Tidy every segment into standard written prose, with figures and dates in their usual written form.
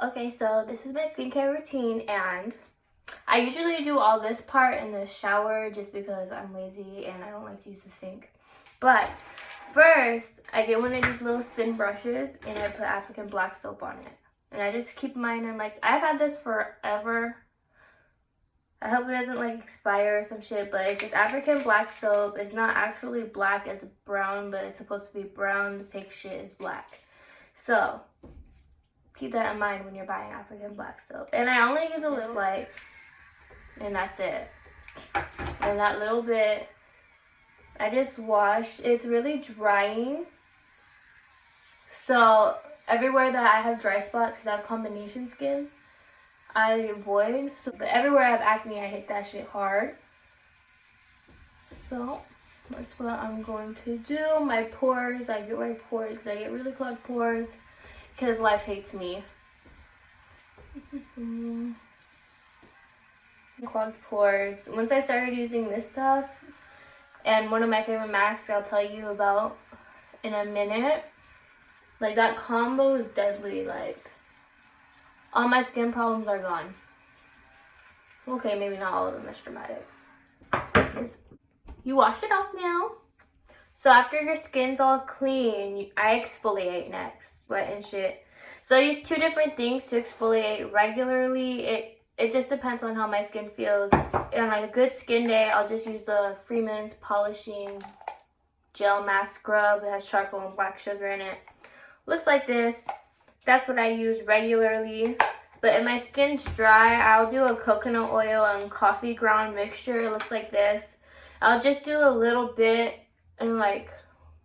Okay, so this is my skincare routine, and I usually do all this part in the shower just because I'm lazy and I don't like to use the sink. But first, I get one of these little spin brushes and I put African black soap on it. And I just keep mine in, like, I've had this forever. I hope it doesn't like expire or some shit, but it's just African black soap. It's not actually black, it's brown, but it's supposed to be brown. The fake shit is black. So keep that in mind when you're buying African black soap. And I only use a little, like, and that's it. And that little bit, I just wash. It's really drying. So everywhere that I have dry spots, because I have combination skin, I avoid. So, but everywhere I have acne, I hit that shit hard. So that's what I'm going to do. My pores, I get my pores. I get really clogged pores because life hates me. Clogged pores. Once I started using this stuff, and one of my favorite masks I'll tell you about in a minute, like, that combo is deadly. Like, all my skin problems are gone. Okay, maybe not all of them, that's dramatic. You wash it off now. So after your skin's all clean, I exfoliate next, sweat and shit. So I use two different things to exfoliate regularly. It just depends on how my skin feels. On like a good skin day, I'll just use the Freeman's Polishing Gel Mask Scrub. It has charcoal and black sugar in it. Looks like this. That's what I use regularly. But if my skin's dry, I'll do a coconut oil and coffee ground mixture. It looks like this. I'll just do a little bit and like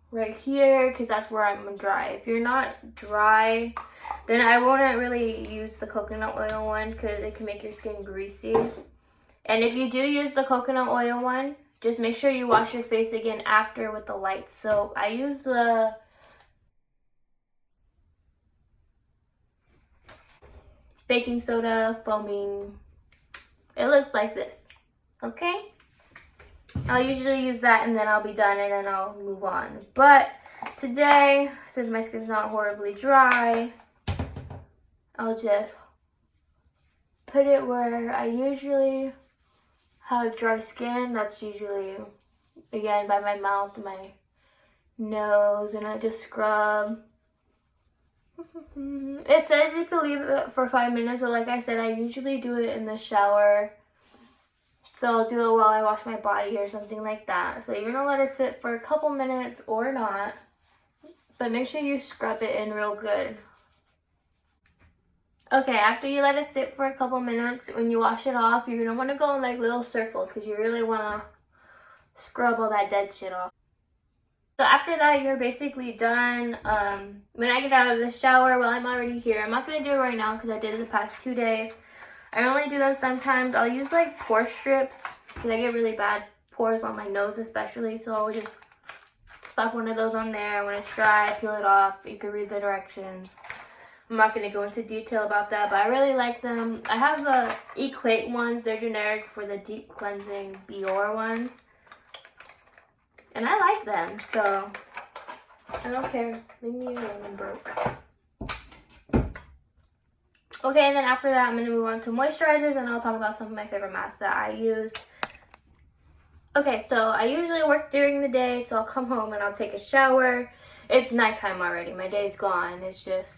right here, because that's where I'm dry. If you're not dry, then I wouldn't really use the coconut oil one because it can make your skin greasy. And if you do use the coconut oil one, just make sure you wash your face again after with the light soap. I use the baking soda foaming. It looks like this. Okay? I'll usually use that and then I'll be done and then I'll move on. But today, since my skin's not horribly dry, I'll just put it where I usually have dry skin. That's usually, again, by my mouth and my nose, and I just scrub. It says you can leave it for 5 minutes, but like I said, I usually do it in the shower. So I'll do it while I wash my body or something like that. So you're gonna let it sit for a couple minutes or not, but make sure you scrub it in real good. Okay, after you let it sit for a couple minutes, when you wash it off, you're gonna wanna go in like little circles because you really wanna scrub all that dead shit off. So after that, you're basically done. When I get out of the shower, well, I'm already here. I'm not gonna do it right now because I did it the past 2 days. I only do them sometimes. I'll use like pore strips because I get really bad pores on my nose especially. So I'll just slap one of those on there. When it's dry, peel it off. You can read the directions. I'm not going to go into detail about that, but I really like them. I have the Equate ones. They're generic for the deep cleansing Biore ones. And I like them, so I don't care. Leave me alone, I'm broke. Okay, and then after that, I'm going to move on to moisturizers, and I'll talk about some of my favorite masks that I use. Okay, so I usually work during the day, so I'll come home and I'll take a shower. It's nighttime already. My day's gone. It's just,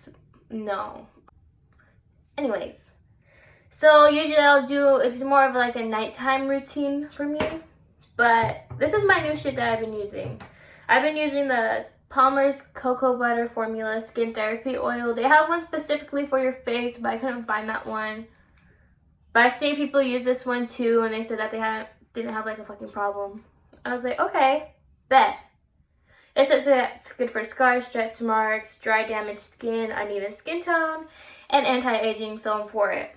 no. Anyways, so usually I'll do, it's more of like a nighttime routine for me. But this is my new shit that I've been using. I've been using the Palmer's Cocoa Butter Formula Skin Therapy Oil. They have one specifically for your face, but I couldn't find that one. But I've seen people use this one too, and they said that they didn't have like a fucking problem. I was like, okay, bet. It says it's good for scars, stretch marks, dry damaged skin, uneven skin tone, and anti-aging, so I'm for it.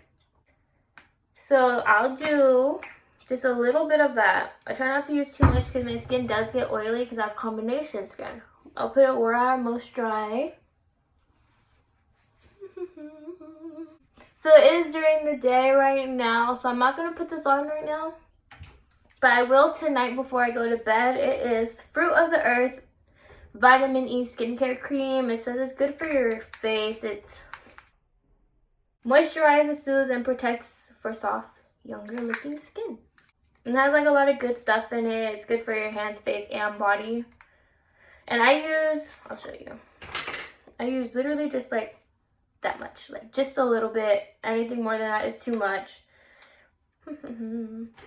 So I'll do just a little bit of that. I try not to use too much because my skin does get oily because I have combination skin. I'll put it where I'm most dry. So it is during the day right now, so I'm not going to put this on right now. But I will tonight before I go to bed. It is Fruit of the Earth Vitamin E Skincare Cream. It says it's good for your face. It's Moisturizes, soothes, and protects for soft, younger looking skin. And it has like a lot of good stuff in it. It's good for your hands, face, and body. And I'll show you. I use literally just like that much, like just a little bit. Anything more than that is too much.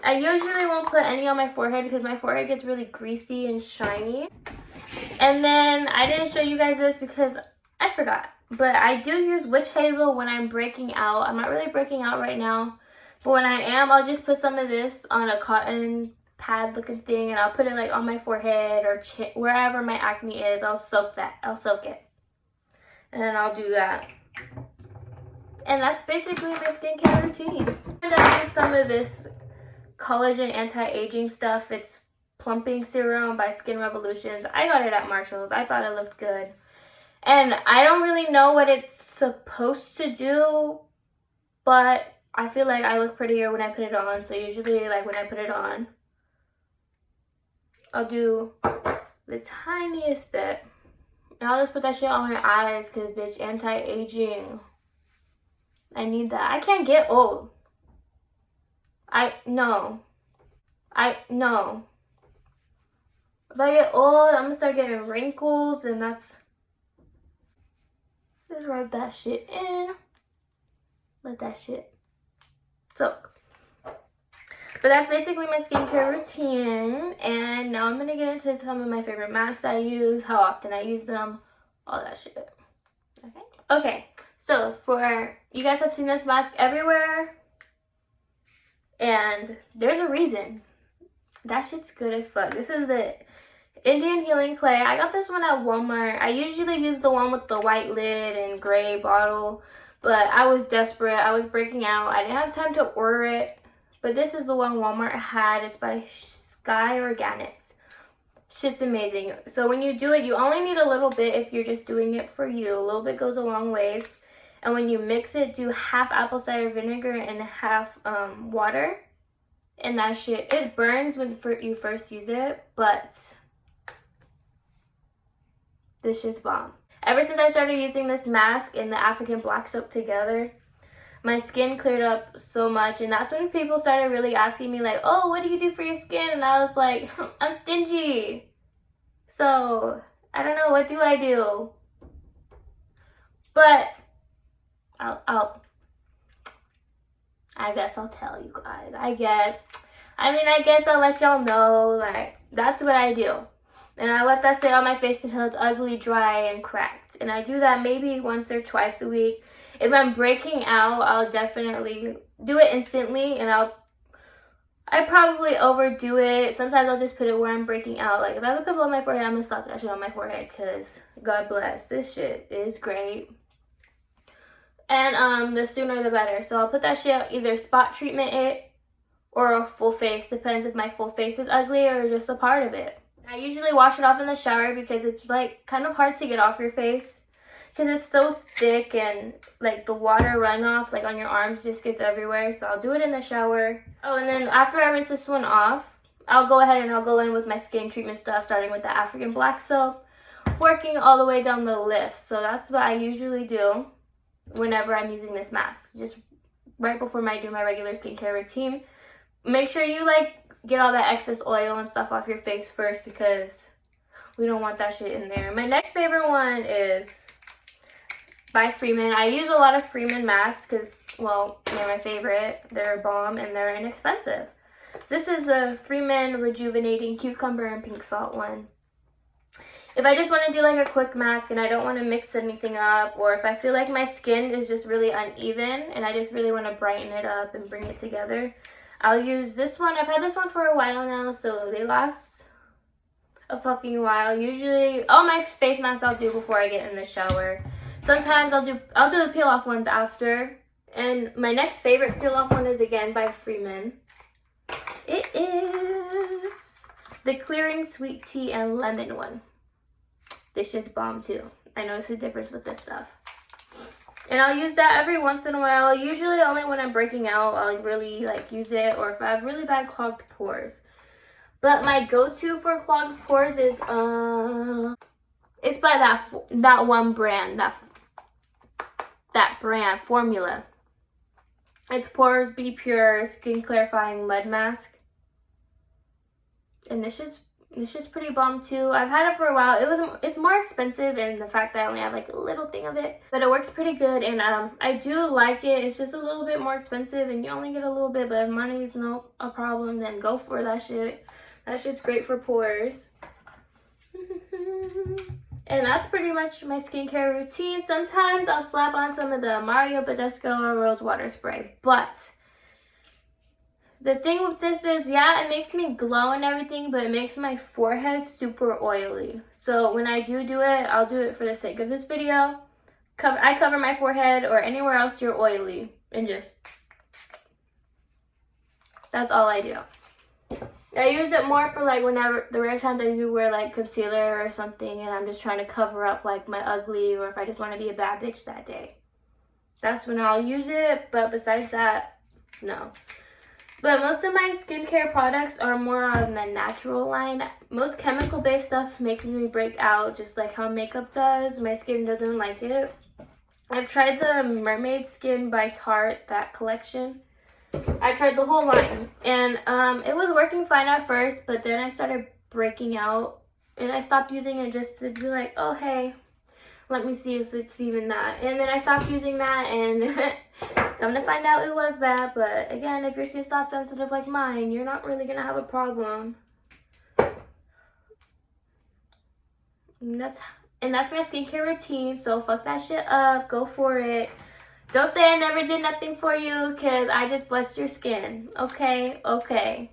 I usually won't put any on my forehead because my forehead gets really greasy and shiny. And then I didn't show you guys this because I forgot. But I do use witch hazel when I'm breaking out. I'm not really breaking out right now. But when I am, I'll just put some of this on a cotton pad looking thing. And I'll put it like on my forehead or wherever my acne is. I'll soak it. And then I'll do that. And that's basically my skincare routine. And I use some of this collagen anti-aging stuff. It's plumping serum by Skin Revolutions. I got it at Marshall's. I thought it looked good. And I don't really know what it's supposed to do, but I feel like I look prettier when I put it on. So usually like when I put it on, I'll do the tiniest bit. And I'll just put that shit on my eyes because, bitch, anti-aging. I need that. I can't get old. No. If I get old, I'm gonna start getting wrinkles, and just rub that shit in. Let that shit soak. But that's basically my skincare routine. And now I'm gonna get into some of my favorite masks I use, how often I use them, all that shit. Okay. So you guys have seen this mask everywhere. And there's a reason. That shit's good as fuck. This is the Indian Healing Clay. I got this one at Walmart. I usually use the one with the white lid and gray bottle. But I was desperate. I was breaking out. I didn't have time to order it. But this is the one Walmart had. It's by Sky Organics. Shit's amazing. So when you do it, you only need a little bit if you're just doing it for you. A little bit goes a long ways. And when you mix it, do half apple cider vinegar and half water. And that shit, it burns when you first use it, but this shit's bomb. Ever since I started using this mask and the African black soap together, my skin cleared up so much. And that's when people started really asking me like, oh, what do you do for your skin? And I was like, I'm stingy. So I don't know, what do I do? But I guess I'll tell you guys. I guess I'll let y'all know, like, that's what I do. And I let that sit on my face until it's ugly, dry, and cracked. And I do that maybe once or twice a week. If I'm breaking out, I'll definitely do it instantly, and I probably overdo it. Sometimes I'll just put it where I'm breaking out. Like, if I have a pimple on my forehead, I'm gonna slap that shit on my forehead, because God bless, this shit is great. And the sooner the better. So I'll put that shit, either spot treatment it or a full face. Depends if my full face is ugly or just a part of it. I usually wash it off in the shower because it's like kind of hard to get off your face because it's so thick, and like the water runoff like on your arms just gets everywhere. So I'll do it in the shower. Oh, and then after I rinse this one off, I'll go ahead and I'll go in with my skin treatment stuff, starting with the African black soap, working all the way down the list. So that's what I usually do whenever I'm using this mask, just right before I do my regular skincare routine. Make sure you like get all that excess oil and stuff off your face first, because we don't want that shit in there. My next favorite one is by Freeman. I use a lot of Freeman masks because, well, they're my favorite. They're bomb and they're inexpensive. This is a Freeman Rejuvenating Cucumber and Pink Salt one. If I just want to do like a quick mask and I don't want to mix anything up, or if I feel like my skin is just really uneven and I just really want to brighten it up and bring it together, I'll use this one. I've had this one for a while now, so they last a fucking while. Usually, all my face masks I'll do before I get in the shower. Sometimes I'll do the peel off ones after. And my next favorite peel off one is again by Freeman. It is the Clearing Sweet Tea and Lemon one. This shit's bomb too. I notice a difference with this stuff. And I'll use that every once in a while. Usually only when I'm breaking out, I'll really like use it, or if I have really bad clogged pores. But my go-to for clogged pores is it's by that one brand, that brand formula. It's Pores Be Pure Skin Clarifying Mud Mask. And this is pretty bomb too. I've had it for a while. It's more expensive in the fact that I only have like a little thing of it, but it works pretty good, and I do like it. It's just a little bit more expensive and you only get a little bit, but if money is no a problem, then go for that shit. That shit's great for pores. And that's pretty much my skincare routine. Sometimes I'll slap on some of the Marykay or Rose Water Spray, but the thing with this is, yeah, it makes me glow and everything, but it makes my forehead super oily. So when I do it, I'll do it for the sake of this video. I cover my forehead or anywhere else you're oily, and just, that's all I do. I use it more for like whenever, the rare times I do wear like concealer or something and I'm just trying to cover up like my ugly, or if I just want to be a bad bitch that day. That's when I'll use it, but besides that, no. But most of my skincare products are more on the natural line. Most chemical-based stuff makes me break out, just like how makeup does. My skin doesn't like it. I've tried the Mermaid Skin by Tarte, that collection. I tried the whole line, and it was working fine at first, but then I started breaking out, and I stopped using it just to be like, oh, hey, let me see if it's even that. And then I stopped using that, and come to find out it was that. But again, if your skin's not sensitive like mine, you're not really gonna have a problem. And that's my skincare routine, so fuck that shit up, go for it. Don't say I never did nothing for you, because I just blessed your skin. Okay? Okay.